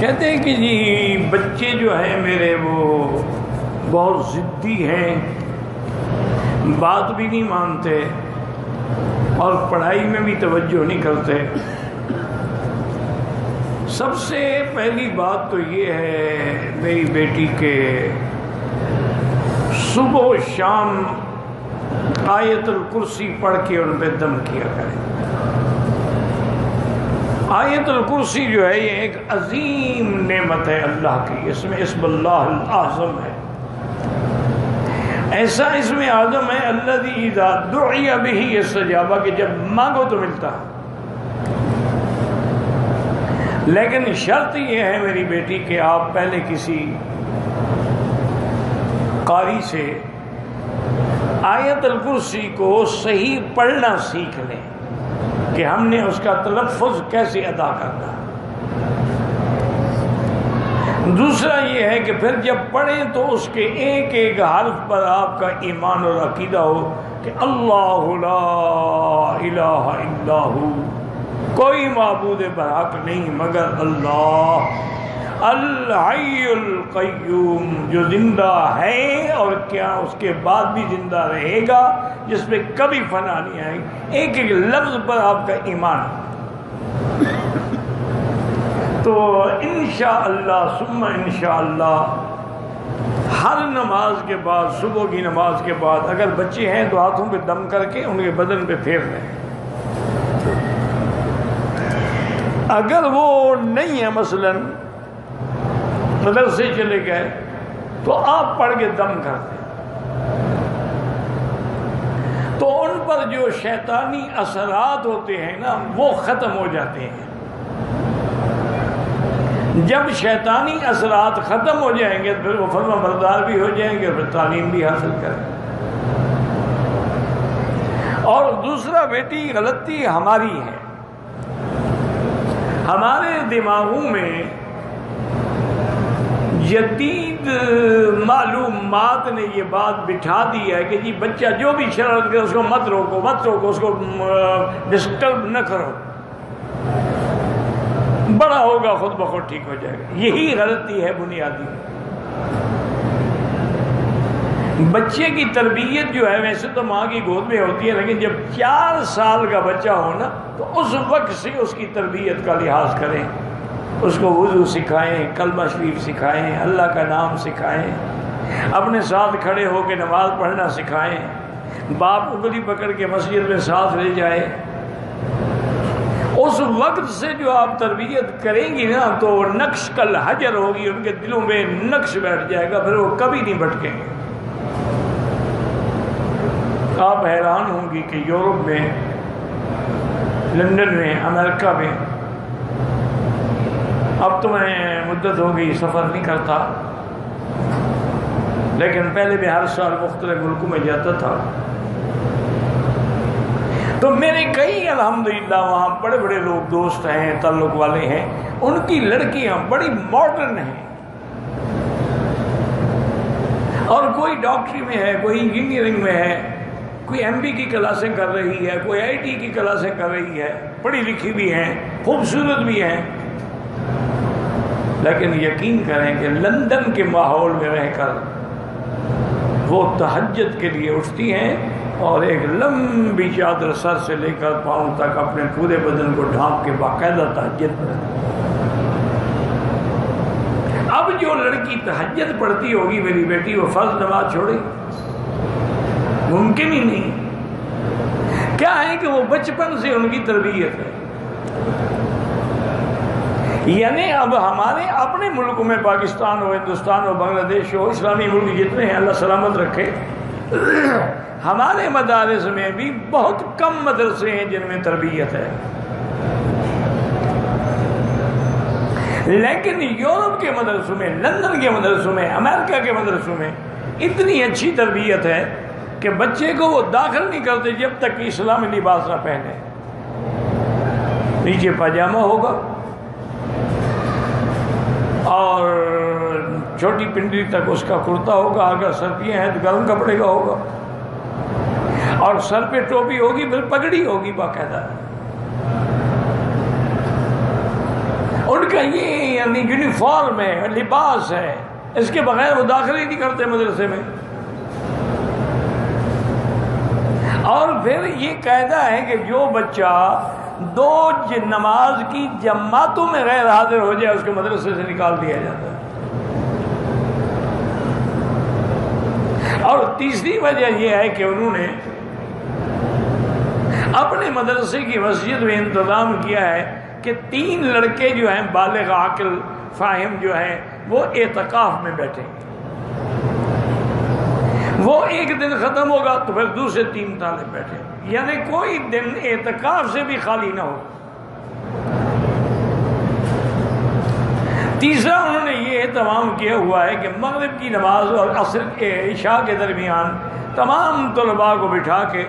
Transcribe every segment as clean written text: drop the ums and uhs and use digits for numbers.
کہتے ہیں کہ جی بچے جو ہیں میرے وہ بہت ضدی ہیں، بات بھی نہیں مانتے اور پڑھائی میں بھی توجہ نہیں کرتے۔ سب سے پہلی بات تو یہ ہے میری بیٹی کے صبح و شام آیت الکرسی پڑھ کے ان پہ دم کیا کریں۔ آیت الکرسی جو ہے یہ ایک عظیم نعمت ہے اللہ کی، اس میں اسم اللہ الاعظم ہے، ایسا اسم اعظم ہے الذی اذا دعی بہ استجاب، کہ جب مانگو تو ملتا۔ لیکن شرط یہ ہے میری بیٹی کہ آپ پہلے کسی قاری سے آیت الکرسی کو صحیح پڑھنا سیکھ لیں کہ ہم نے اس کا تلفظ کیسے ادا کرنا۔ دوسرا یہ ہے کہ پھر جب پڑھیں تو اس کے ایک ایک حرف پر آپ کا ایمان اور عقیدہ ہو کہ اللہ لا الہ الا ہو، کوئی معبود برحق نہیں مگر اللہ، الحی القیوم، جو زندہ ہے اور کیا اس کے بعد بھی زندہ رہے گا، جس پہ کبھی فنا نہیں آئے گی۔ ایک ایک لفظ پر آپ کا ایمان۔ تو انشاءاللہ ثم انشاءاللہ ہر نماز کے بعد، صبح کی نماز کے بعد اگر بچے ہیں تو ہاتھوں پہ دم کر کے ان کے بدن پہ پھیر لیں۔ اگر وہ نہیں ہے مثلاً مدرسے چلے گئے تو آپ پڑھ کے دم کر دیں، تو ان پر جو شیطانی اثرات ہوتے ہیں نا وہ ختم ہو جاتے ہیں۔ جب شیطانی اثرات ختم ہو جائیں گے تو پھر وہ فرما بردار بھی ہو جائیں گے اور پھر تعلیم بھی حاصل کریں گے۔ اور دوسرا بیٹی غلطی ہماری ہے، ہمارے دماغوں میں جدید معلومات نے یہ بات بٹھا دی ہے کہ جی بچہ جو بھی شرارت کرے اس کو مت روکو، اس کو ڈسٹرب نہ کرو، بڑا ہوگا خود بخود ٹھیک ہو جائے گا۔ یہی غلطی ہے بنیادی۔ بچے کی تربیت جو ہے ویسے تو ماں کی گود میں ہوتی ہے، لیکن جب 4 سال کا بچہ ہو نا تو اس وقت سے اس کی تربیت کا لحاظ کریں، اس کو وضو سکھائیں، کلمہ شریف سکھائیں، اللہ کا نام سکھائیں، اپنے ساتھ کھڑے ہو کے نماز پڑھنا سکھائیں، باپ انگلی پکڑ کے مسجد میں ساتھ لے جائے۔ اس وقت سے جو آپ تربیت کریں گی نا تو نقش کل حجر ہوگی، ان کے دلوں میں نقش بیٹھ جائے گا، پھر وہ کبھی نہیں بھٹکیں گے۔ آپ حیران ہوں گی کہ یورپ میں، لندن میں، امریکہ میں، اب تو میں مدت ہو گئی سفر نہیں کرتا، لیکن پہلے میں ہر سال مختلف ملکوں میں جاتا تھا، تو میرے کئی الحمدللہ وہاں بڑے بڑے لوگ دوست ہیں، تعلق والے ہیں، ان کی لڑکیاں بڑی ماڈرن ہیں، اور کوئی ڈاکٹری میں ہے، کوئی انجینئرنگ میں ہے، کوئی ایم بی کی کلاسیں کر رہی ہے، کوئی آئی ٹی کی کلاسیں کر رہی ہے، پڑھی لکھی بھی ہیں، خوبصورت بھی ہیں، لیکن یقین کریں کہ لندن کے ماحول میں رہ کر وہ تہجد کے لیے اٹھتی ہیں اور ایک لمبی چادر سر سے لے کر پاؤں تک اپنے پورے بدن کو ڈھانپ کے باقاعدہ تہجد پڑھتی۔ اب جو لڑکی تہجد پڑھتی ہوگی میری بیٹی، وہ فرض نماز چھوڑے، ممکن ہی نہیں۔ کیا ہے کہ وہ بچپن سے ان کی تربیت ہے۔ یعنی اب ہمارے اپنے ملک میں، پاکستان ہو، ہندوستان ہو، بنگلہ دیش ہو، اسلامی ملک جتنے ہیں اللہ سلامت رکھے، ہمارے مدارس میں بھی بہت کم مدرسے ہیں جن میں تربیت ہے، لیکن یورپ کے مدرسوں میں، لندن کے مدرسوں میں، امریکہ کے مدرسوں میں اتنی اچھی تربیت ہے کہ بچے کو وہ داخل نہیں کرتے جب تک کہ اسلامی لباس نہ پہنے۔ نیچے پاجامہ ہوگا اور چھوٹی پنڈلی تک اس کا کرتا ہوگا، اگر سردیاں ہیں تو گرم کپڑے کا ہوگا، اور سر پہ ٹوپی ہوگی، پھر پگڑی ہوگی باقاعدہ۔ ان کا یہ یعنی یونیفارم ہے، لباس ہے، اس کے بغیر وہ داخل ہی نہیں کرتے مدرسے میں۔ اور پھر یہ قاعدہ ہے کہ جو بچہ 2 نماز کی جماعتوں میں غیر حاضر ہو جائے اس کو مدرسے سے نکال دیا جاتا ہے۔ اور تیسری وجہ یہ ہے کہ انہوں نے اپنے مدرسے کی مسجد میں انتظام کیا ہے کہ 3 لڑکے جو ہیں بالغ عاقل فاہم جو ہیں وہ اعتکاف میں بیٹھیں گے۔ وہ ایک دن ختم ہوگا تو پھر دوسرے 3 طالب بیٹھے، یعنی کوئی دن اعتکاف سے بھی خالی نہ ہو۔ تیسرا انہوں نے یہ اہتمام کیا ہوا ہے کہ مغرب کی نماز اور عصر کے عشاء کے درمیان تمام طلباء کو بٹھا کے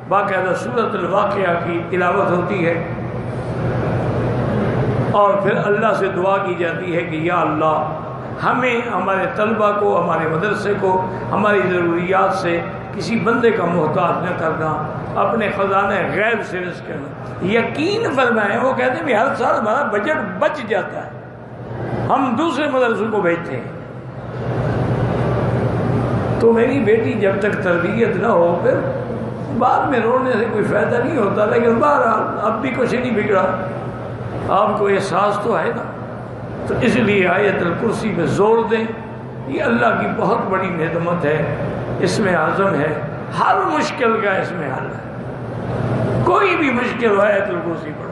باقاعدہ سورۃ الواقعہ کی تلاوت ہوتی ہے، اور پھر اللہ سے دعا کی جاتی ہے کہ یا اللہ ہمیں، ہمارے طلبہ کو، ہمارے مدرسے کو ہماری ضروریات سے کسی بندے کا محتاج نہ کرنا، اپنے خزانہ غیب سے رزق کرنا۔ یقین فرمائیں، وہ کہتے ہیں کہ ہر سال ہمارا بجٹ بچ جاتا ہے، ہم دوسرے مدرسوں کو بھیجتے ہیں۔ تو میری بیٹی جب تک تربیت نہ ہو پھر بعد میں رونے سے کوئی فائدہ نہیں ہوتا، لیکن بہرحال اب بھی کچھ نہیں بگڑا، آپ کو احساس تو ہے نا۔ تو اس لیے آیت الکرسی میں زور دیں، یہ اللہ کی بہت بڑی نعمت ہے، اس میں عزم ہے، ہر مشکل کا اس میں حل ہے، کوئی بھی مشکل ہو آیت الکرسی پڑھو۔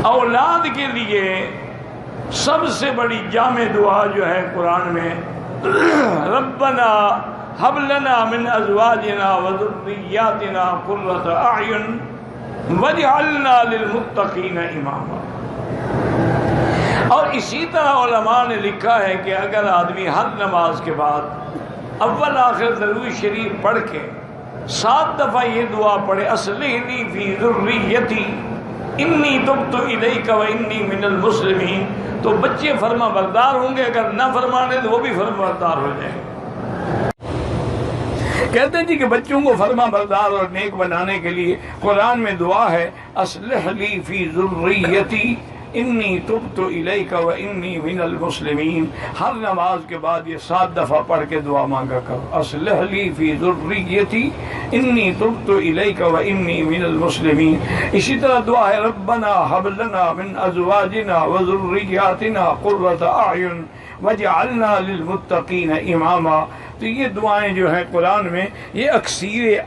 اولاد کے لیے سب سے بڑی جامع دعا جو ہے قرآن میں، ربنا ہب لنا من ازواجنا وذریاتنا قرۃ اعین وجعلنا للمتقین اماما۔ اور اسی طرح علماء نے لکھا ہے کہ اگر آدمی ہر نماز کے بعد اول آخر درود شریف پڑھ کے 7 دفعہ یہ دعا پڑھے، اصلح لی فی ذریتی انی تبت الیک وانی من المسلمین، تو بچے فرما بردار ہوں گے، اگر نہ فرمانے تو وہ بھی فرما بردار ہو جائیں گے۔ کہتے ہیں جی کہ بچوں کو فرما بردار اور نیک بنانے کے لیے قرآن میں دعا ہے، اصلح لی فی ذریتی انی تبت الیک وانی من المسلمین۔ ہر نماز کے بعد یہ 7 دفعہ پڑھ کے دعا مانگا کرو، اصلح لی فی ذریتی انی تبت الیک وانی من المسلمین۔ اسی طرح دعا ہے ربنا ہب لنا من ازواجنا وذریاتنا قرۃ اعین وجعلنا للمتقین اماما۔ تو یہ دعائیں جو ہیں قرآن میں یہ اکثیر